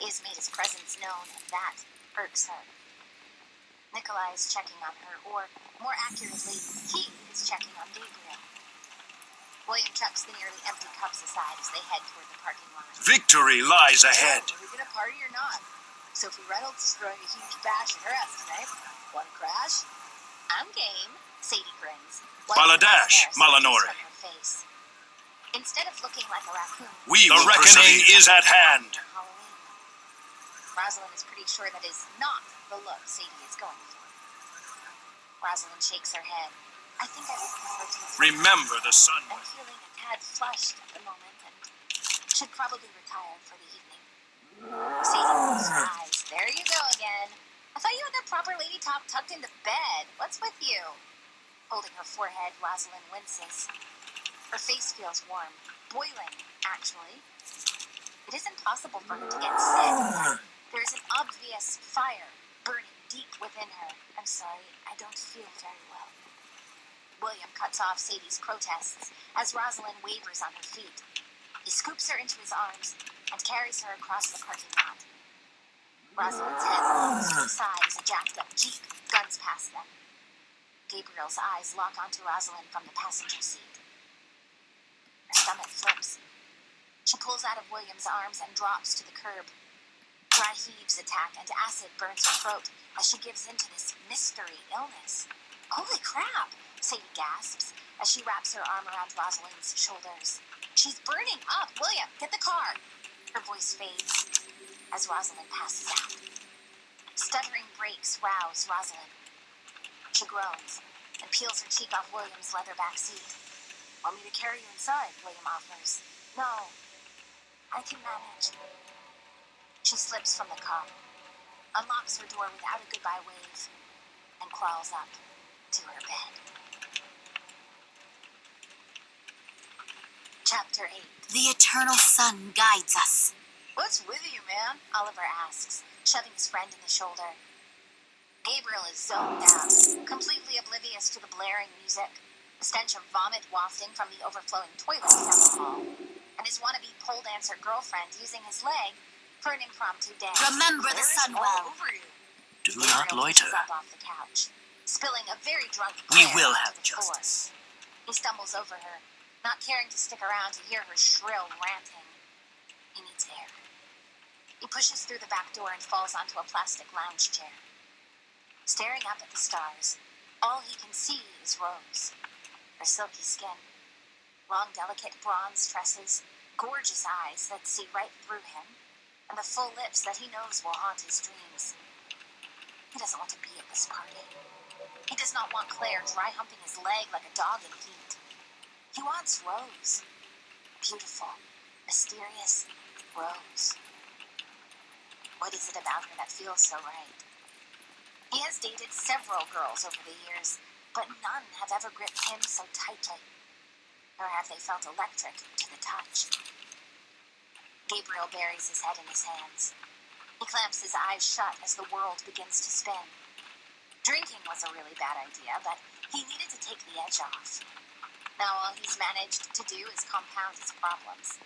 He has made his presence known, and that irks her. Nikolai is checking on her, or more accurately, he is checking on Gabriel. William chucks the nearly empty cups aside as they head toward the parking lot. Victory lies ahead. Are we gonna party or not? Sophie Reynolds is throwing a huge bash at her ass tonight. Want to crash? I'm game. Sadie grins. Baladash, Malanore. Instead of looking like a raccoon, The reckoning is at hand. Halloween. Rosalind is pretty sure that is not the look Sadie is going for. Rosalind shakes her head. I think I would prefer to... Remember the sun. I'm feeling a tad flushed at the moment and should probably retire for the evening. Sadie rolls her eyes. There you go again. I thought you had that proper lady top tucked into bed. What's with you? Holding her forehead, Rosalind winces. Her face feels warm. Boiling, actually. It isn't possible for her to get sick. There is an obvious fire burning deep within her. I'm sorry, I don't feel very well. William cuts off Sadie's protests as Rosalind wavers on her feet. He scoops her into his arms and carries her across the parking lot. Rosalind's head rolls to the side as a jacked-up Jeep guns past them. Gabriel's eyes lock onto Rosalind from the passenger seat. Her stomach flips. She pulls out of William's arms and drops to the curb. Dry heaves attack and acid burns her throat as she gives into this mystery illness. Holy crap! Sadie gasps as she wraps her arm around Rosalind's shoulders. She's burning up! William, get the car! Her voice fades as Rosalind passes out. Stuttering brakes rouse Rosalind. She groans and peels her cheek off William's leather back seat. Want me to carry you inside? William offers. No, I can manage. She slips from the car, unlocks her door without a goodbye wave, and crawls up to her bed. Chapter 8. The eternal sun guides us. What's with you, man? Oliver asks, shoving his friend in the shoulder. Gabriel is zoned out, completely oblivious to the blaring music, the stench of vomit wafting from the overflowing toilets down the hall, and his wannabe pole dancer girlfriend using his leg for an impromptu dance. Remember the sun well. Do not loiter. Up off the couch, spilling a very drunk We Claire will onto have the floor. justice. He stumbles over her, not caring to stick around to hear her shrill ranting. He needs air. He pushes through the back door and falls onto a plastic lounge chair. Staring up at the stars, all he can see is Rose. Her silky skin, long delicate bronze tresses, gorgeous eyes that see right through him, and the full lips that he knows will haunt his dreams. He doesn't want to be at this party. He does not want Claire dry humping his leg like a dog in heat. He wants Rose. Beautiful, mysterious Rose. What is it about her that feels so right? He has dated several girls over the years, but none have ever gripped him so tightly, nor have they felt electric to the touch. Gabriel buries his head in his hands. He clamps his eyes shut as the world begins to spin. Drinking was a really bad idea, but he needed to take the edge off. Now all he's managed to do is compound his problems.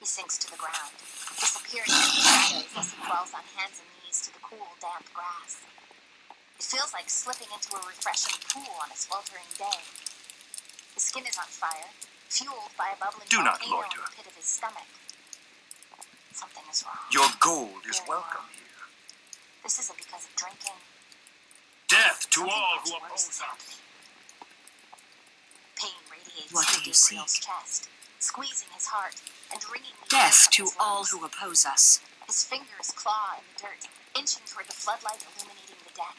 He sinks to the ground, disappearing into the shadows as he crawls on hands and knees to the cool, damp grass. It feels like slipping into a refreshing pool on a sweltering day. His skin is on fire, fueled by a bubbling Do not volcano in loiter. the pit of his stomach. Something is wrong. Your gold is Very welcome wrong. here. This isn't because of drinking. Death to Something all much who worse is oppose us. happening. Pain radiates What through do you Gabriel's seek? chest, squeezing his heart and wringing the air Death from to his all lungs. who oppose us. His fingers claw in the dirt, inching toward the floodlight illuminating the deck.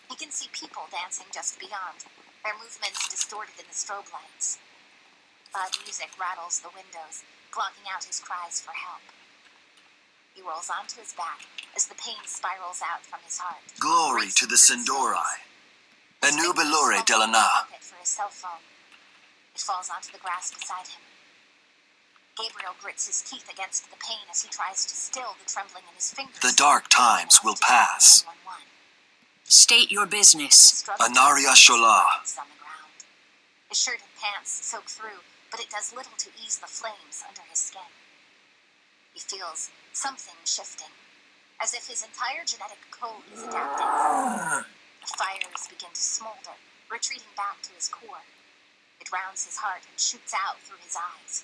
He can see people dancing just beyond, their movements distorted in the strobe lights. Loud music rattles the windows, blocking out his cries for help. He rolls onto his back as the pain spirals out from his heart. Glory to the Sindori. Enubilore Delana. For his cell phone. It falls onto the grass beside him. Gabriel grits his teeth against the pain as he tries to still the trembling in his fingers. The dark times will pass. State your business. Anaria Shola. On the ground. His shirt and pants soak through, but it does little to ease the flames under his skin. He He feels something shifting, as if his entire genetic code is adapting. The fires begin to smolder, retreating back to his core. It rounds his heart and shoots out through his eyes.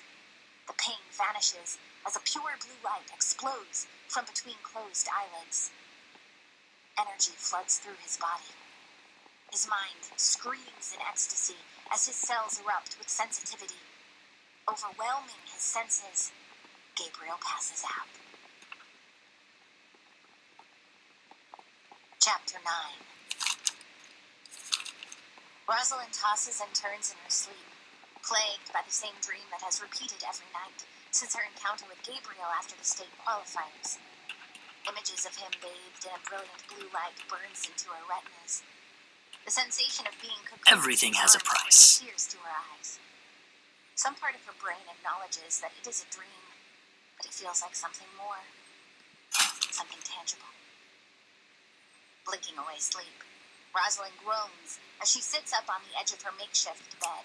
The pain vanishes as a pure blue light explodes from between closed eyelids. Energy floods through his body. His mind screams in ecstasy as his cells erupt with sensitivity. Overwhelming his senses, Gabriel passes out. Chapter 9. Rosalind tosses and turns in her sleep, plagued by the same dream that has repeated every night since her encounter with Gabriel after the state qualifiers. Images of him bathed in a brilliant blue light burns into her retinas. The sensation of being cocooned Everything has a price. tears to her eyes. Some part of her brain acknowledges that it is a dream, but it feels like something more, something tangible. Blinking away sleep, Rosalind groans as she sits up on the edge of her makeshift bed.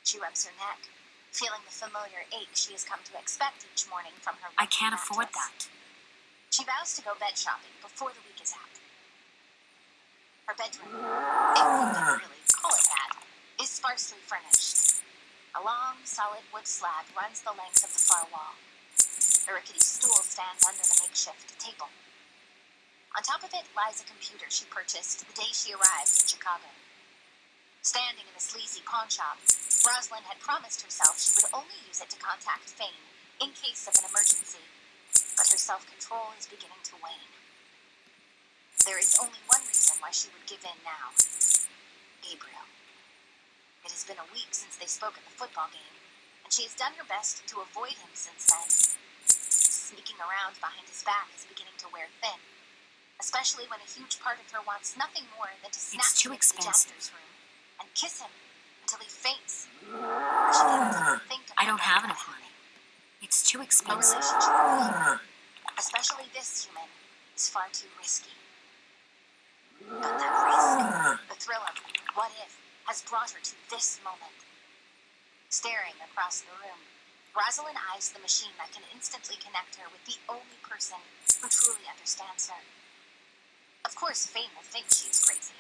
She rubs her neck, feeling the familiar ache she has come to expect each morning from her I can't mattress. afford that. She vows to go bed shopping before the week is out. Her bedroom, if we can really call it that, is sparsely furnished. A long, solid wood slab runs the length of the far wall. A rickety stool stands under the makeshift table. On top of it lies a computer she purchased the day she arrived in Chicago. Standing in the sleazy pawn shop, Rosalind had promised herself she would only use it to contact Fane in case of an emergency, but her self-control is beginning to wane. There is only one reason why she would give in now. Gabriel. It has been a week since they spoke at the football game, and she has done her best to avoid him since then. Sneaking around behind his back is beginning to wear thin, especially when a huge part of her wants nothing more than to snatch too him into the expensive. janitor's room and kiss him until he faints. She can't even think of I don't have enough money. It's too A expensive. relationship with him, especially this human, is far too risky. But that risk, the thrill of what if, has brought her to this moment. Staring across the room, Rosalind eyes the machine that can instantly connect her with the only person who truly understands her. Of course, Fane will think she is crazy.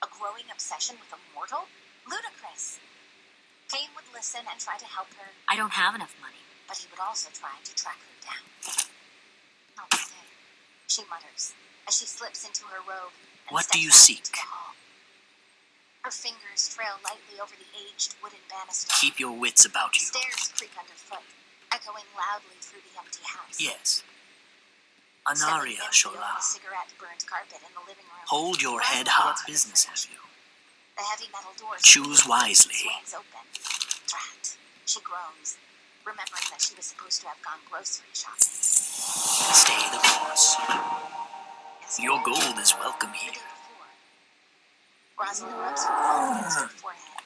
A growing obsession with a mortal? Ludicrous! Fane would listen and try to help her, I don't have enough money. but he would also try to track her down. Okay, she mutters as she slips into her robe and What do steps you out seek? into the hall. Her fingers trail lightly over the aged wooden banister. Keep your wits about you. Stairs creak underfoot, echoing loudly through the empty house. Yes. Stepping Anaria nimbly over Shola. the cigarette-burnt carpet in the living room. Hold your head Rosalind high. gets to the Business fridge. have you. The heavy metal door Choose wisely. swings open. Drat. She groans, remembering that she was supposed to have gone grocery shopping. Stay the course. Your gold is welcome The here. day before, Rosalind rubs her palm against her forehead.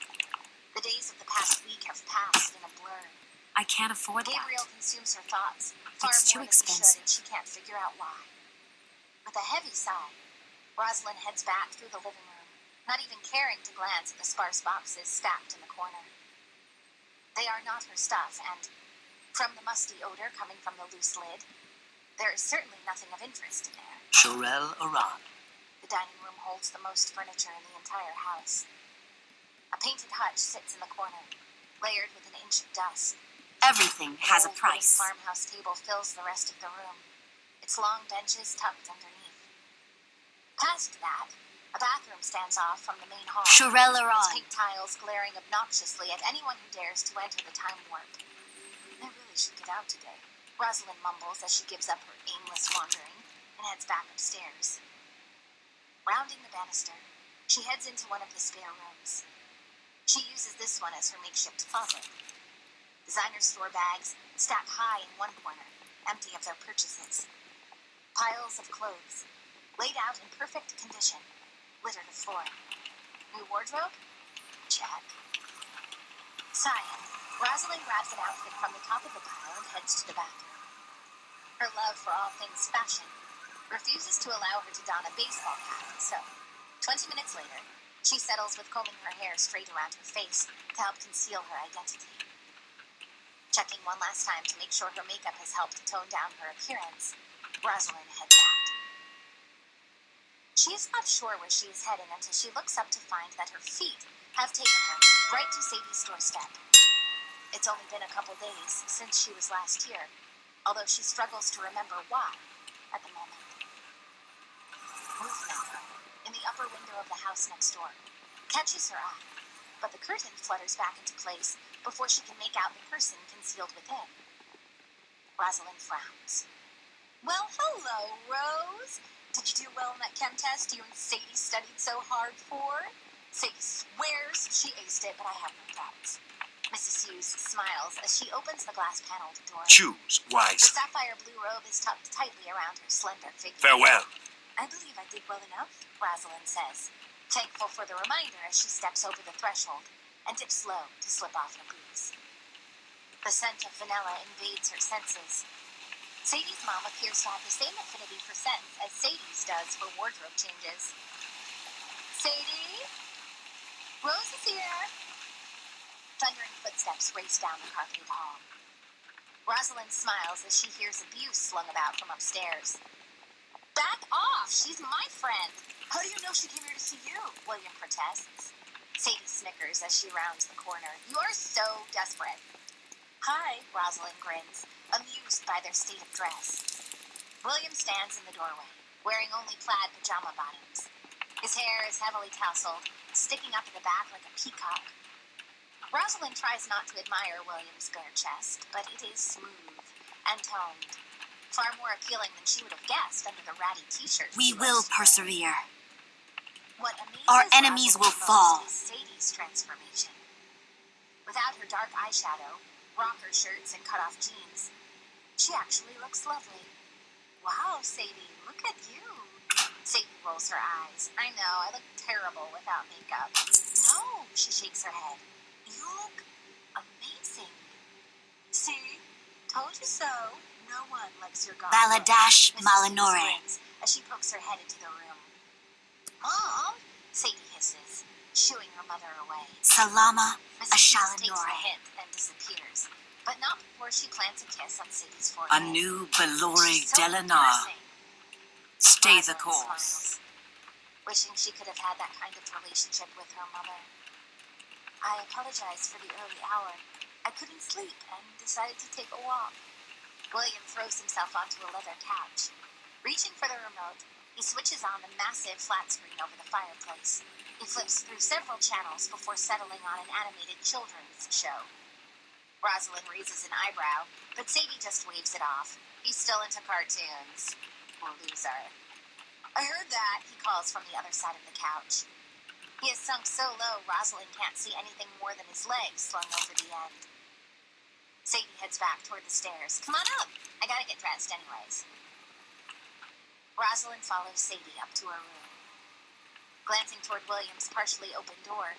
The days of the past week have passed in a blur. I can't afford Gabriel that. consumes her thoughts far It's too more than he should, expensive. and she can't figure out why. With a heavy sigh, Rosalind heads back through the living room, not even caring to glance at the sparse boxes stacked in the corner. They are not her stuff, and from the musty odor coming from the loose lid, there is certainly nothing of interest in there. Shorel Aran. The dining room holds the most furniture in the entire house. A painted hutch sits in the corner, layered with an inch of dust. Everything has a An old wooden price. farmhouse table fills the rest of the room, its long benches tucked underneath. Past that, a bathroom stands off from the main hall. Shorel Its Aran. pink tiles glaring obnoxiously at anyone who dares to enter the time warp. I really should get out today, Rosalind mumbles as she gives up her aimless wandering and heads back upstairs. Rounding the banister, she heads into one of the spare rooms. She uses this one as her makeshift closet. Designer store bags stack high in one corner, empty of their purchases. Piles of clothes, laid out in perfect condition, litter the floor. New wardrobe? Check. Sighing, Rosalind grabs an outfit from the top of the pile and heads to the bathroom. Her love for all things fashion refuses to allow her to don a baseball cap, so 20 minutes later, she settles with combing her hair straight around her face to help conceal her identity. Checking one last time to make sure her makeup has helped tone down her appearance, Rosalind heads out. She is not sure where she is heading until she looks up to find that her feet have taken her right to Sadie's doorstep. It's only been a couple days since she was last here, although she struggles to remember why at the moment. Movement in the upper window of the house next door catches her eye, but the curtain flutters back into place before she can make out the person concealed within. Rosalind frowns. Well, hello, Rose. Did you do well in that chem test you and Sadie studied so hard for? Sadie swears she aced it, but I have no doubts. Mrs. Hughes smiles as she opens the glass-paneled door. Choose The wisely. sapphire blue robe is tucked tightly around her slender figure. Farewell. I believe I did well enough, Rosalind says, thankful for the reminder as she steps over the threshold and dips low to slip off her boots. The scent of vanilla invades her senses. Sadie's mom appears to have the same affinity for scents as Sadie's does for wardrobe changes. Sadie? Rose is here. Thundering footsteps race down the carpeted hall. Rosalind smiles as she hears abuse slung about from upstairs. Back off! She's my friend! How do you know she came here to see you? William protests. Sadie snickers as she rounds the corner. You are so desperate. Hi, Rosalind grins, amused by their state of dress. William stands in the doorway, wearing only plaid pajama bottoms. His hair is heavily tousled, sticking up in the back like a peacock. Rosalind tries not to admire William's bare chest, but it is smooth and toned. Far more appealing than she would have guessed under the ratty t-shirt. We will persevere. What amazes Our enemies will Rosalind fall. most is Sadie's transformation. Without her dark eyeshadow, rocker shirts, and cut-off jeans, she actually looks lovely. Wow, Sadie, look at you. Sadie rolls her eyes. I know, I look terrible without makeup. No, she shakes her head. You look amazing. See? Told you so. No one likes your gossip. Valadash Mrs. Malinore. grins as she pokes her head into the room. Mom, Sadie hisses, shooing her mother away. Salama Mrs. takes the Ashalinore. hint and disappears, but not before she plants a kiss on Sadie's forehead. A new Belore She's so Delana. embarrassing. Stay the Rosalind course. smiles, wishing she could have had that kind of relationship with her mother. I apologize for the early hour. I couldn't sleep and decided to take a walk. William throws himself onto a leather couch. Reaching for the remote, he switches on the massive flat screen over the fireplace. He flips through several channels before settling on an animated children's show. Rosalind raises an eyebrow, but Sadie just waves it off. He's still into cartoons. Loser. I heard that, he calls from the other side of the couch. He is sunk so low, Rosalind can't see anything more than his legs slung over the end. Sadie heads back toward the stairs. Come on up. I gotta get dressed anyways. Rosalind follows Sadie up to her room. Glancing toward William's partially open door,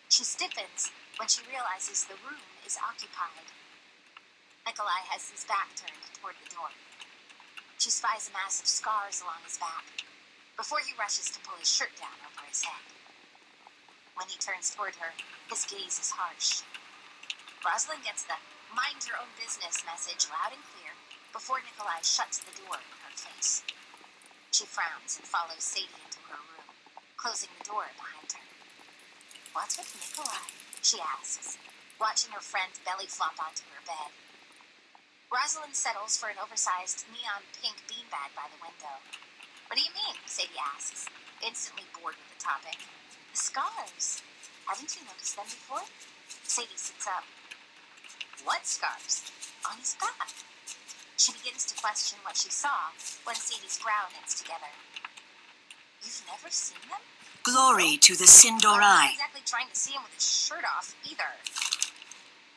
she stiffens when she realizes the room is occupied. Nikolai has his back turned toward the door. She spies a mass of scars along his back before he rushes to pull his shirt down over his head. When he turns toward her, his gaze is harsh. Rosalind gets the mind your own business message loud and clear before Nikolai shuts the door in her face. She frowns and follows Sadie into her room, closing the door behind her. What's with Nikolai? She asks, watching her friend belly flop onto her bed. Rosalind settles for an oversized neon pink beanbag by the window. What do you mean? Sadie asks, instantly bored with the topic. The scars. Haven't you noticed them before? Sadie sits up. What scars? On his back. She begins to question what she saw when Sadie's brow knits together. You've never seen them? Glory to the I'm not Sindorai. exactly trying to see him with his shirt off, either.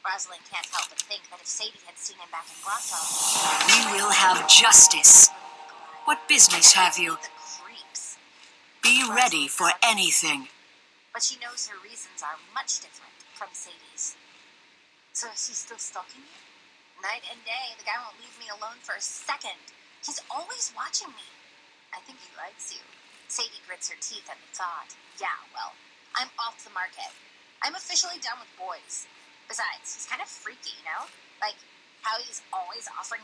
Rosalind can't help but think that if Sadie had seen him back in Grotto, We will have justice. What business have you? The creeps. Be ready for anything. But she knows her reasons are much different from Sadie's. So is he still stalking you? Night and day, the guy won't leave me alone for a second. He's always watching me. I think he likes you. Sadie grits her teeth at the thought. Yeah, well, I'm off the market. I'm officially done with boys. Besides, he's kind of freaky, you know? Like, How he's always offering